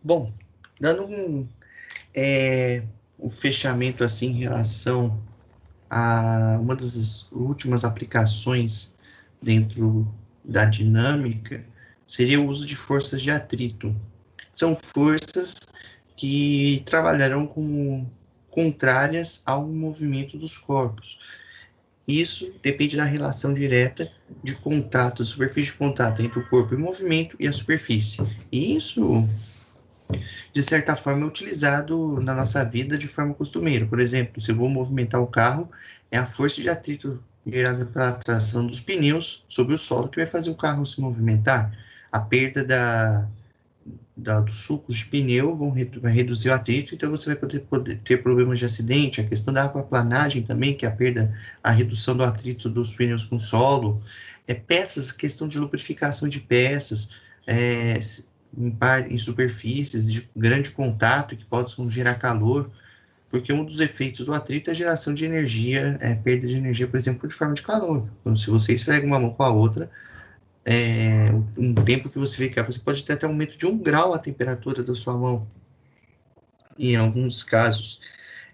Bom, dando um fechamento assim em relação a uma das últimas aplicações dentro da dinâmica, seria o uso de forças de atrito. São forças que trabalharão como contrárias ao movimento dos corpos. Isso depende da relação direta de contato, de superfície de contato entre o corpo em movimento e a superfície. E isso, de certa forma, é utilizado na nossa vida de forma costumeira. Por exemplo, se eu vou movimentar o carro, é a força de atrito gerada pela tração dos pneus sobre o solo que vai fazer o carro se movimentar. A perda dos sucos de pneu vai reduzir o atrito, então você vai poder ter problemas de acidente. A questão da aquaplanagem também, que é a redução do atrito dos pneus com o solo. Peças, questão de lubrificação de peças, em superfícies de grande contato que possam gerar calor, porque um dos efeitos do atrito é a geração de energia, perda de energia, por exemplo, de forma de calor. Então, se você esfrega uma mão com a outra, um tempo que você ficar, você pode ter até um aumento de 1 grau a temperatura da sua mão, em alguns casos.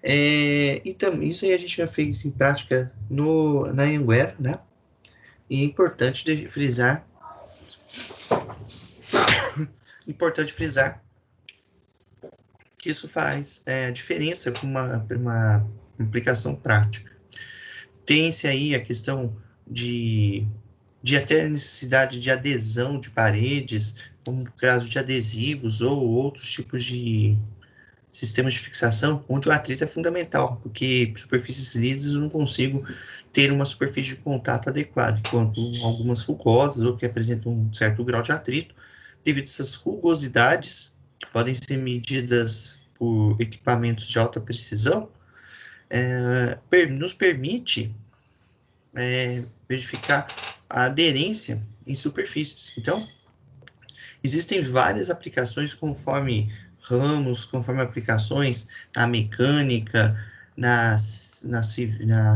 E também, isso aí a gente já fez em prática na Anguera, né? E é importante frisar que isso faz diferença com uma aplicação prática. Tem-se aí a questão de até a necessidade de adesão de paredes, como no caso de adesivos ou outros tipos de sistemas de fixação, onde o atrito é fundamental, porque superfícies lisas eu não consigo ter uma superfície de contato adequada, enquanto algumas rugosas ou que apresentam um certo grau de atrito, devido a essas rugosidades, que podem ser medidas por equipamentos de alta precisão, nos permite verificar a aderência em superfícies. Então, existem várias aplicações conforme ramos, conforme aplicações na mecânica, na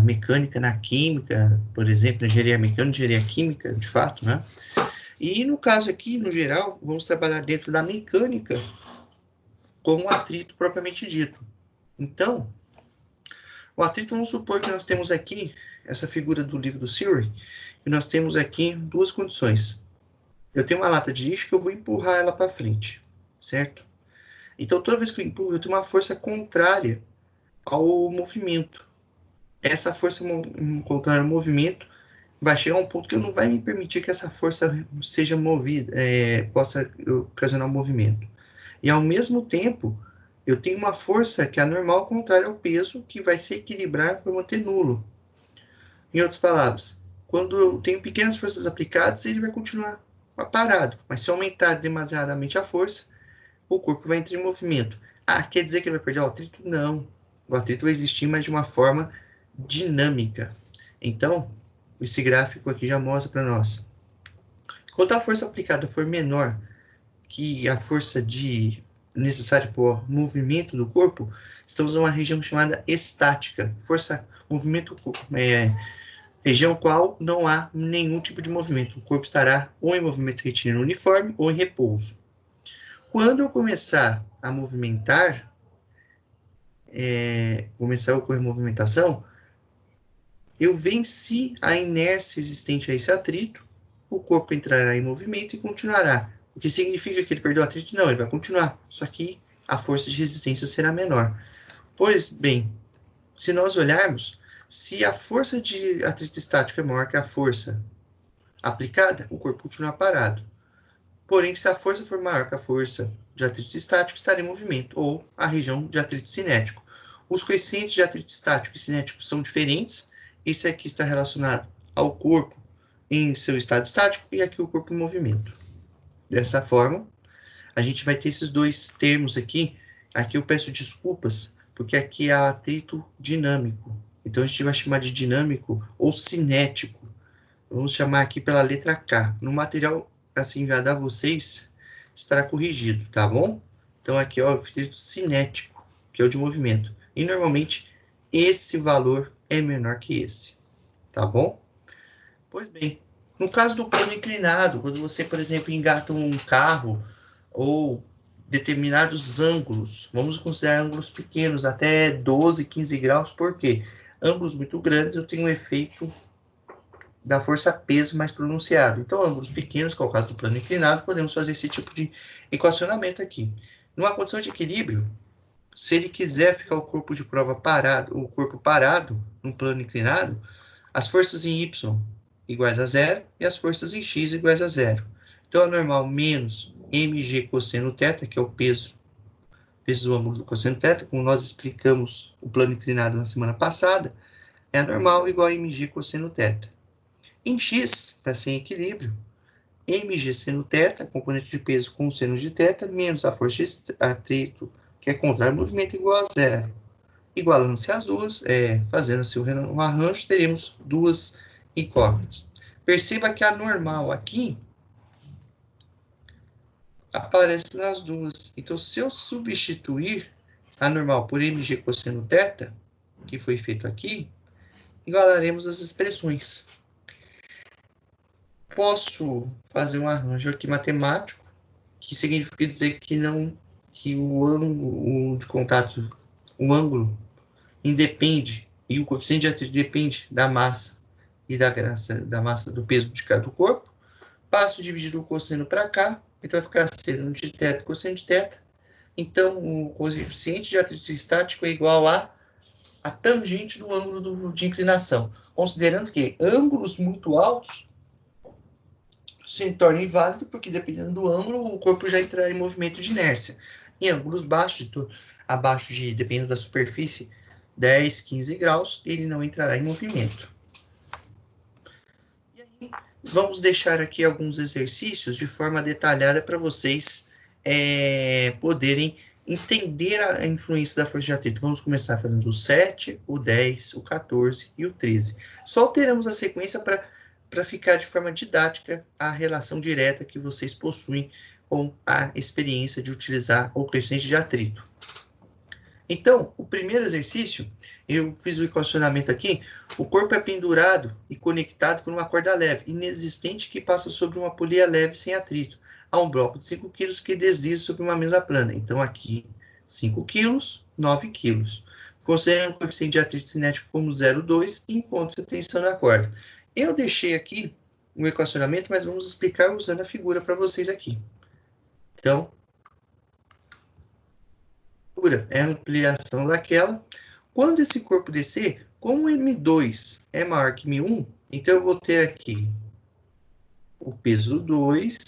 mecânica, na química, por exemplo, na engenharia mecânica, engenharia química, de fato, né? E no caso aqui, no geral, vamos trabalhar dentro da mecânica com o atrito propriamente dito. Então, o atrito, vamos supor que nós temos aqui essa figura do livro do Surrey, e nós temos aqui duas condições. Eu tenho uma lata de lixo que eu vou empurrar ela para frente, certo? Então, toda vez que eu empurro, eu tenho uma força contrária ao movimento. Essa força contrária ao movimento vai chegar a um ponto que não vai me permitir que essa força seja movida, possa ocasionar um movimento. E, ao mesmo tempo, eu tenho uma força que é normal contrária ao peso, que vai se equilibrar para manter nulo. Em outras palavras, quando eu tenho pequenas forças aplicadas, ele vai continuar parado. Mas se aumentar demasiadamente a força, o corpo vai entrar em movimento. Quer dizer que ele vai perder o atrito? Não. O atrito vai existir, mas de uma forma dinâmica. Então, esse gráfico aqui já mostra para nós. Quando a força aplicada for menor que a força necessária para o movimento do corpo, estamos numa região chamada estática. Região qual não há nenhum tipo de movimento. O corpo estará ou em movimento retilíneo uniforme ou em repouso. Quando eu começar a movimentar, começar a ocorrer movimentação, eu venci a inércia existente a esse atrito, o corpo entrará em movimento e continuará. O que significa que ele perdeu o atrito? Não, ele vai continuar, só que a força de resistência será menor. Pois bem, se nós olharmos, se a força de atrito estático é maior que a força aplicada, o corpo continua parado. Porém, se a força for maior que a força de atrito estático, estará em movimento, ou a região de atrito cinético. Os coeficientes de atrito estático e cinético são diferentes. Esse aqui está relacionado ao corpo em seu estado estático e aqui o corpo em movimento. Dessa forma, a gente vai ter esses dois termos aqui. Aqui eu peço desculpas, porque aqui é atrito dinâmico. Então, a gente vai chamar de dinâmico ou cinético. Vamos chamar aqui pela letra K. No material assim enviado a vocês, estará corrigido, tá bom? Então, aqui é o atrito cinético, que é o de movimento. E, normalmente, esse valor é menor que esse, tá bom? Pois bem, no caso do plano inclinado, quando você, por exemplo, engata um carro ou determinados ângulos. Vamos considerar ângulos pequenos, até 12, 15 graus, por quê? Ângulos muito grandes eu tenho um efeito da força-peso mais pronunciado. Então, ângulos pequenos, que é o caso do plano inclinado, podemos fazer esse tipo de equacionamento aqui. Numa condição de equilíbrio, se ele quiser ficar o corpo de prova parado, o corpo parado, no plano inclinado, as forças em y iguais a zero e as forças em x iguais a zero. Então, é normal menos mg cosseno θ, que é o peso do ângulo do cosseno θ, como nós explicamos o plano inclinado na semana passada, é normal igual a mg cosseno θ. Em x, para ser em equilíbrio, mg seno θ, componente de peso com seno de θ, menos a força de atrito, que é contrário ao movimento, igual a zero. Igualando-se as duas, fazendo-se um arranjo, teremos duas incógnitas. Perceba que a normal aqui aparece nas duas. Então, se eu substituir a normal por mg cosseno θ, que foi feito aqui, igualaremos as expressões. Posso fazer um arranjo aqui matemático, que significa dizer que o ângulo de contato, o ângulo independe, e o coeficiente de atrito depende da massa e da massa do peso de cada corpo. Passo a dividir o cosseno para cá, então vai ficar seno de θ cosseno de θ. Então, o coeficiente de atrito estático é igual a tangente do ângulo de inclinação. Considerando que ângulos muito altos se torna inválido, porque dependendo do ângulo, o corpo já entrará em movimento de inércia. Em ângulos baixos, dependendo da superfície, 10, 15 graus, ele não entrará em movimento. E aí, vamos deixar aqui alguns exercícios de forma detalhada para vocês poderem entender a influência da força de atrito. Vamos começar fazendo o 7, o 10, o 14 e o 13. Só alteramos a sequência para ficar de forma didática a relação direta que vocês possuem com a experiência de utilizar o coeficiente de atrito. Então, o primeiro exercício, eu fiz o equacionamento aqui, o corpo é pendurado e conectado por uma corda leve, inexistente, que passa sobre uma polia leve sem atrito. Há um bloco de 5 kg que desliza sobre uma mesa plana. Então, aqui, 5 kg, 9 kg. Considerando o coeficiente de atrito cinético como 0,2 e encontre a tensão na corda. Eu deixei aqui um equacionamento, mas vamos explicar usando a figura para vocês aqui. Então, é a ampliação daquela. Quando esse corpo descer, como M2 é maior que M1, então eu vou ter aqui o peso 2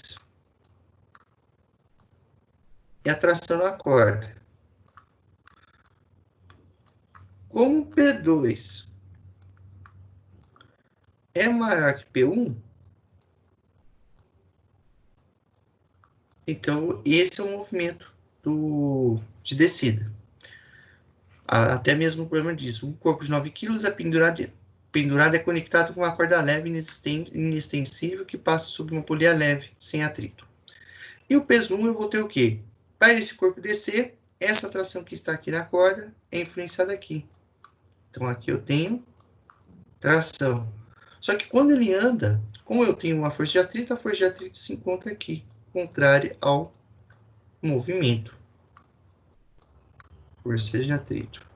e a tração na corda. Como P2 é maior que P1, então esse é o movimento de descida. Até mesmo o problema disso. Um corpo de 9 kg é pendurado é conectado com uma corda leve inextensível que passa sobre uma polia leve, sem atrito. E o peso 1 eu vou ter o quê? Para esse corpo descer, essa tração que está aqui na corda é influenciada aqui. Então, aqui eu tenho tração. Só que quando ele anda, como eu tenho uma força de atrito, a força de atrito se encontra aqui, contrária ao movimento. Força de atrito.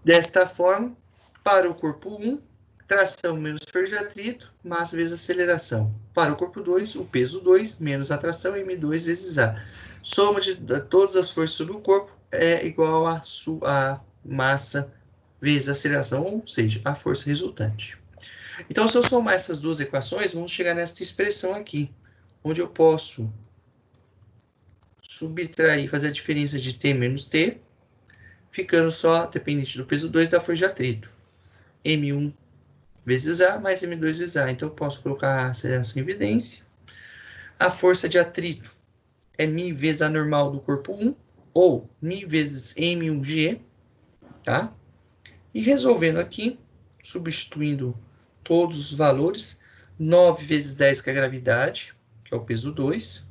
Desta forma, para o corpo 1, tração menos força de atrito, massa vezes aceleração. Para o corpo 2, o peso 2 menos a tração, M2 vezes A. Soma de todas as forças sobre o corpo é igual a massa vezes a aceleração, ou seja, a força resultante. Então, se eu somar essas duas equações, vamos chegar nesta expressão aqui, onde eu posso subtrair, fazer a diferença de T menos T, ficando só dependente do peso 2 da força de atrito. M1 vezes A mais M2 vezes A. Então, eu posso colocar a aceleração em evidência. A força de atrito é μ vezes a normal do corpo 1, ou μ vezes M1G, tá? E resolvendo aqui, substituindo todos os valores, 9 vezes 10, que é a gravidade, que é o peso 2,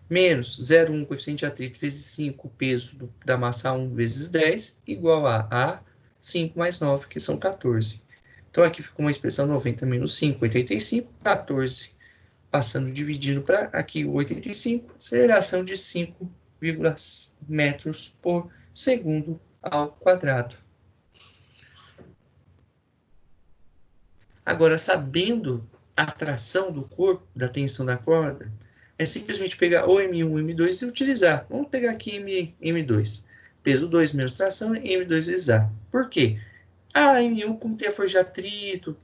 menos 0,1 coeficiente de atrito vezes 5, o peso da massa 1 vezes 10, igual a 5 mais 9, que são 14. Então, aqui ficou uma expressão 90 menos 5, 85, 14. Passando, dividindo para aqui o 85, aceleração de 5 metros por segundo ao quadrado. Agora, sabendo a tração do corpo, da tensão da corda, é simplesmente pegar o M1 e M2 e utilizar. Vamos pegar aqui M2. Peso 2 menos tração, M2 vezes A. Por quê? A M1, como tem a força de atrito,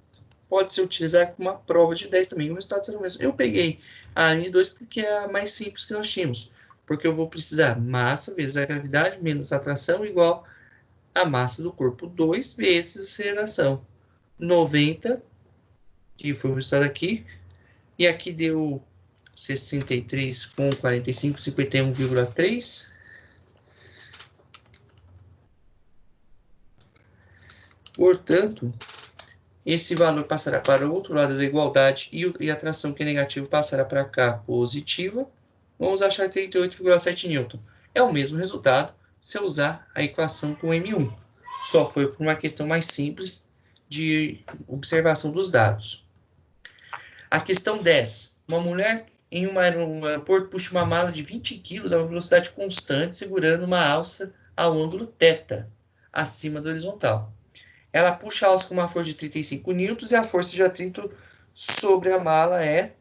pode ser utilizada como uma prova de 10 também. O resultado será o mesmo. Eu peguei a M2 porque é a mais simples que nós tínhamos. Porque eu vou precisar massa vezes a gravidade menos a tração igual a massa do corpo 2 vezes a aceleração. 90, que foi o resultado aqui. E aqui deu 63 com 45, 51,3. Portanto, esse valor passará para o outro lado da igualdade e a tração que é negativa passará para cá positiva. Vamos achar 38,7 newton. É o mesmo resultado se eu usar a equação com M1. Só foi por uma questão mais simples de observação dos dados. A questão 10. Uma mulher em um aeroporto puxa uma mala de 20 kg a uma velocidade constante, segurando uma alça ao ângulo θ, acima da horizontal. Ela puxa a alça com uma força de 35 newtons e a força de atrito sobre a mala é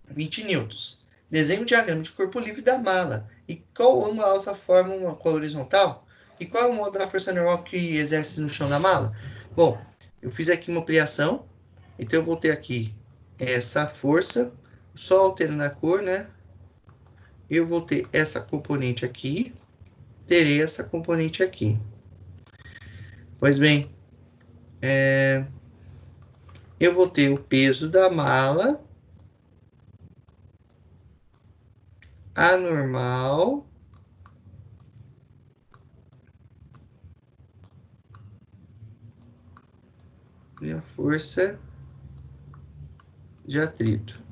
20 newtons. Desenhe um diagrama de corpo livre da mala. E qual ângulo a alça forma uma com a horizontal? E qual é o modo da força normal que exerce no chão da mala? Bom, eu fiz aqui uma ampliação. Então, eu vou ter aqui essa força, só alterando a cor, né? Eu vou ter essa componente aqui, terei essa componente aqui. Pois bem, eu vou ter o peso da mala, anormal, e a força de atrito.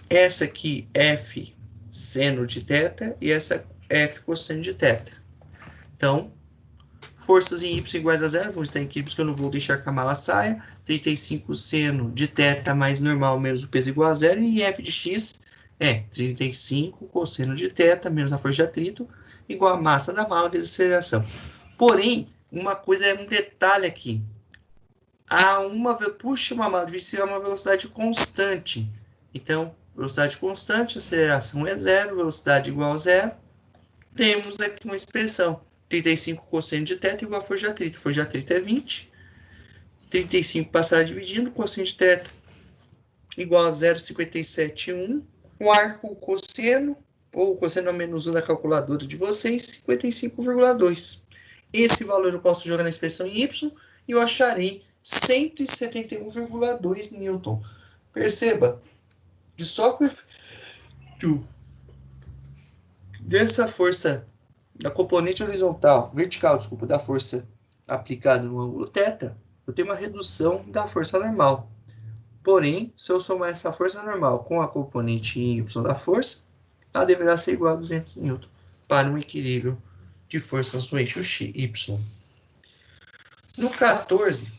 Essa aqui, F seno de θ, e essa F cosseno de θ. Então, forças em Y iguais a zero, vão estar em equilíbrios que eu não vou deixar que a mala saia. 35 seno de θ mais normal menos o peso igual a zero. E F de X é 35 cosseno de θ menos a força de atrito igual a massa da mala vezes a aceleração. Porém, uma coisa é um detalhe aqui. Puxa uma mala de 25 a uma velocidade constante. Então, velocidade constante, aceleração é zero, velocidade igual a zero. Temos aqui uma expressão. 35 cosseno de θ igual a força de atrito. Força de atrito é 20. 35 passará dividindo, cosseno de θ igual a 0,57,1. O arco cosseno, ou cosseno a menos 1 da calculadora de vocês, 55,2. Esse valor eu posso jogar na expressão em y e eu acharei 171,2 newton. Perceba que só dessa força da componente vertical, desculpa, da força aplicada no ângulo θ, eu tenho uma redução da força normal. Porém, se eu somar essa força normal com a componente y da força, ela deverá ser igual a 200 newton para um equilíbrio de forças no eixo y. No 14,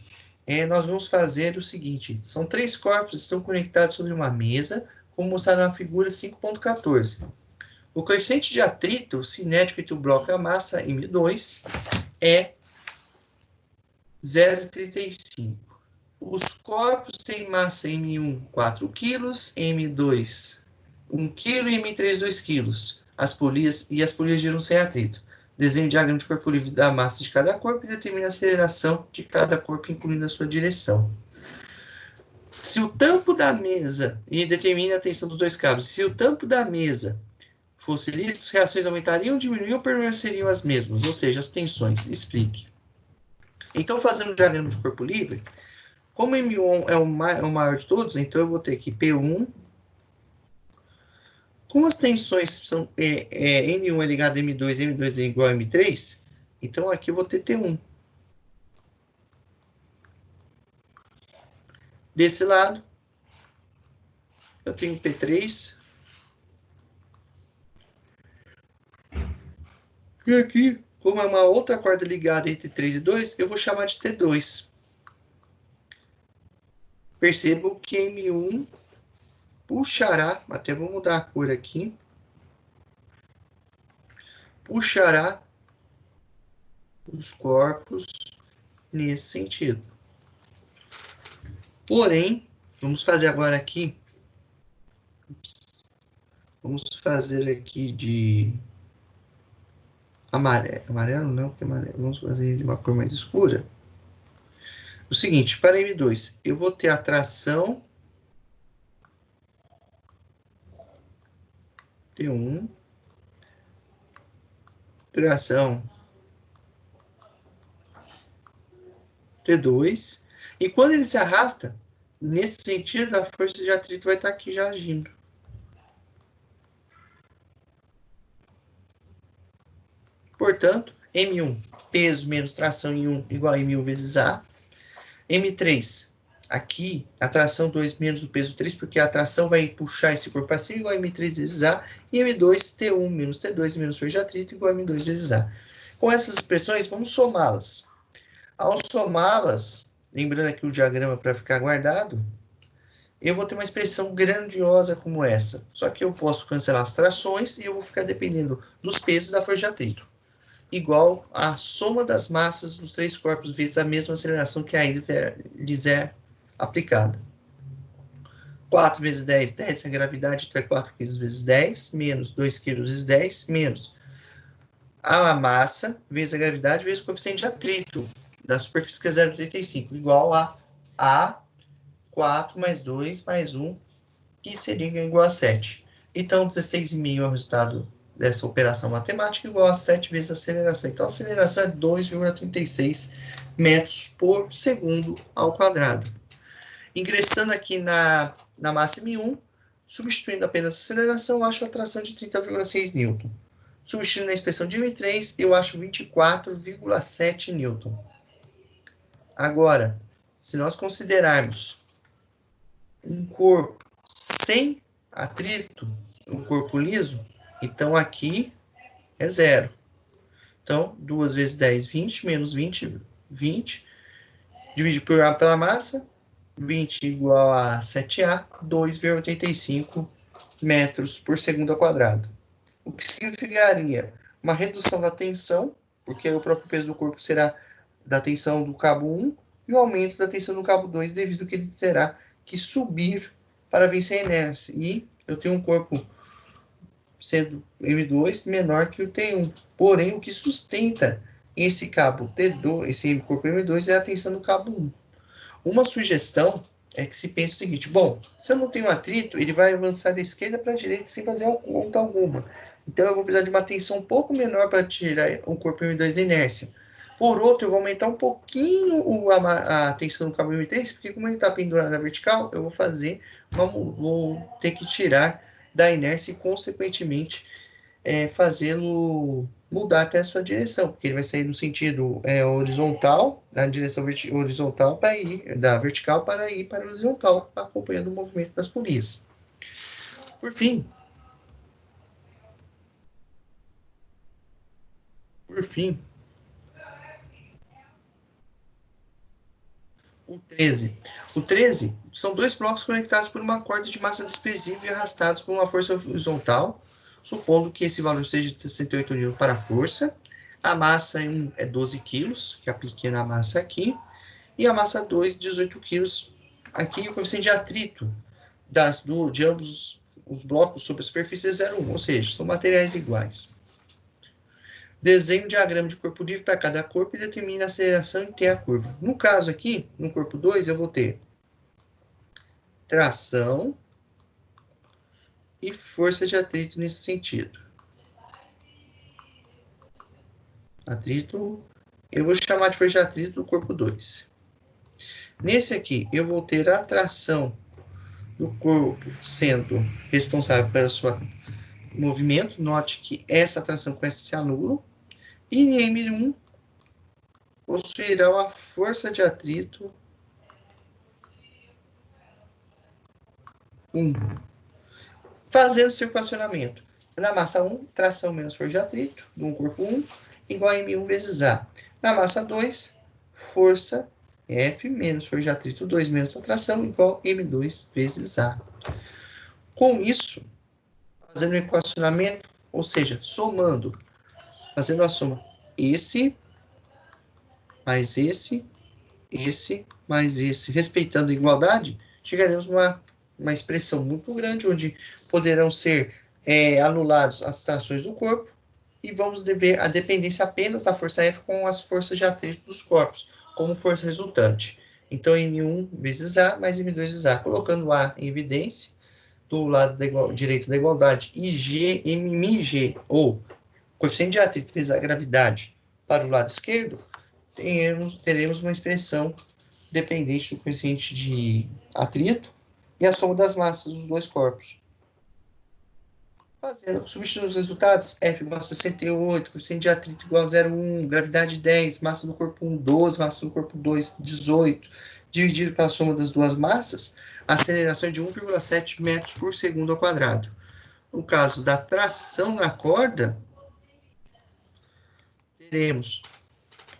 nós vamos fazer o seguinte: são 3 corpos que estão conectados sobre uma mesa, como mostrado na figura 5.14. O coeficiente de atrito cinético entre o bloco e a massa, M2, é 0,35. Os corpos têm massa M1, 4 kg, M2, 1 kg e M3, 2 kg. As polias giram sem atrito. Desenhe o diagrama de corpo livre da massa de cada corpo e determine a aceleração de cada corpo, incluindo a sua direção. Se o tampo da mesa, e determine a tensão dos dois cabos, se o tampo da mesa fosse liso, as reações aumentariam, diminuiriam ou permaneceriam as mesmas, ou seja, as tensões. Explique. Então, fazendo o diagrama de corpo livre, como M1 é o maior de todos, então eu vou ter aqui P1. Como as tensões são N1 é ligado a M2, M2 é igual a M3, então aqui eu vou ter T1. Desse lado, eu tenho P3. E aqui, como é uma outra corda ligada entre 3 e 2, eu vou chamar de T2. Percebo que M1 puxará, até vou mudar a cor aqui, puxará os corpos nesse sentido. Porém, vamos fazer agora aqui. Vamos fazer aqui de amarelo. Amarelo não, porque amarelo. Vamos fazer de uma cor mais escura. O seguinte, para M2, eu vou ter a tração T1, tração T2, e quando ele se arrasta, nesse sentido, a força de atrito vai estar aqui já agindo. Portanto, M1, peso menos tração em 1 igual a M1 vezes A. M3, aqui, a tração 2 menos o peso 3, porque a tração vai puxar esse corpo para cima igual a M3 vezes A. E M2, T1 menos T2 menos força de atrito igual a M2 vezes A. Com essas expressões, vamos somá-las. Ao somá-las, lembrando aqui o diagrama para ficar guardado, eu vou ter uma expressão grandiosa como essa. Só que eu posso cancelar as trações e eu vou ficar dependendo dos pesos da força de atrito. Igual a soma das massas dos três corpos vezes a mesma aceleração que a lhes é aplicada. 4 vezes 10, 10 é a gravidade, então é 4 kg vezes 10, menos 2 kg vezes 10, menos a massa vezes a gravidade vezes o coeficiente de atrito da superfície, que é 0,35, igual a 4 mais 2 mais 1, que seria igual a 7. Então, 16,5 é o resultado dessa operação matemática, igual a 7 vezes a aceleração. Então, a aceleração é 2,36 metros por segundo ao quadrado. Ingressando aqui na massa M1, substituindo apenas a aceleração, eu acho a tração de 30,6 Newton. Substituindo a expressão de M3, eu acho 24,7 Newton. Agora, se nós considerarmos um corpo sem atrito, um corpo liso, então aqui é zero. Então, 2 vezes 10, 20, menos 20, 20. Dividido por A pela massa, 20 igual a 7A, 2,85 metros por segundo ao quadrado. O que significaria uma redução da tensão, porque o próprio peso do corpo será da tensão do cabo 1, e o aumento da tensão do cabo 2, devido que ele terá que subir para vencer a inércia. E eu tenho um corpo sendo M2 menor que o T1. Porém, o que sustenta esse cabo T2, esse corpo M2, é a tensão do cabo 1. Uma sugestão é que se pense o seguinte: bom, se eu não tenho atrito, ele vai avançar da esquerda para a direita sem fazer conta alguma. Então, eu vou precisar de uma tensão um pouco menor para tirar o corpo M2 da inércia. Por outro, eu vou aumentar um pouquinho a tensão do cabo M3, porque como ele está pendurado na vertical, eu vou ter que tirar da inércia e, consequentemente, fazê-lo mudar até a sua direção, porque ele vai sair no sentido horizontal, na direção horizontal, para ir da vertical para ir para a horizontal, acompanhando o movimento das polias. Por fim, o 13. O 13 são dois blocos conectados por uma corda de massa desprezível e arrastados por uma força horizontal, supondo que esse valor seja de 68 N para a força. A massa 1 é 12 kg, que é a pequena massa aqui, e a massa 2, 18 kg. Aqui o coeficiente de atrito de ambos os blocos sobre a superfície é 0,1, ou seja, são materiais iguais. Desenhe um diagrama de corpo livre para cada corpo e determine a aceleração em T a curva. No caso aqui, no corpo 2, eu vou ter tração e força de atrito nesse sentido. Atrito, eu vou chamar de força de atrito do corpo 2. Nesse aqui, eu vou ter a tração do corpo sendo responsável pelo seu movimento. Note que essa tração com essa se anula. E M1 possuirá uma força de atrito 1. Fazendo seu equacionamento. Na massa 1, tração menos força de atrito, de um corpo 1, igual a M1 vezes A. Na massa 2, força F menos força de atrito 2 menos a tração, igual a M2 vezes A. Com isso, fazendo o equacionamento, ou seja, somando Fazendo a soma, esse, mais esse, mais esse, respeitando a igualdade, chegaremos a uma expressão muito grande, onde poderão ser anulados as trações do corpo, e vamos ver a dependência apenas da força F com as forças de atrito dos corpos, como força resultante. Então, M1 vezes A mais M2 vezes A. Colocando A em evidência, do lado direito da igualdade, IG, MG, ou coeficiente de atrito vezes a gravidade, para o lado esquerdo, teremos uma expressão dependente do coeficiente de atrito e a soma das massas dos dois corpos. Substituindo os resultados, F igual a 68, coeficiente de atrito igual a 0,1, gravidade 10, massa do corpo 1, 12, massa do corpo 2, 18, dividido pela soma das duas massas, a aceleração é de 1,7 metros por segundo ao quadrado. No caso da tração na corda, teremos,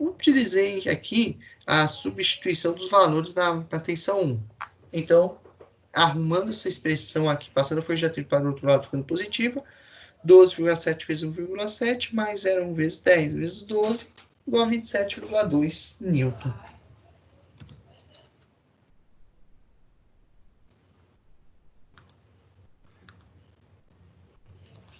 utilizei aqui a substituição dos valores na tensão 1. Então, arrumando essa expressão aqui, passando a força de atrito para o outro lado, ficando positiva, 12,7 vezes 1,7 mais 0,1 vezes 10 vezes 12, igual a 27,2 newton.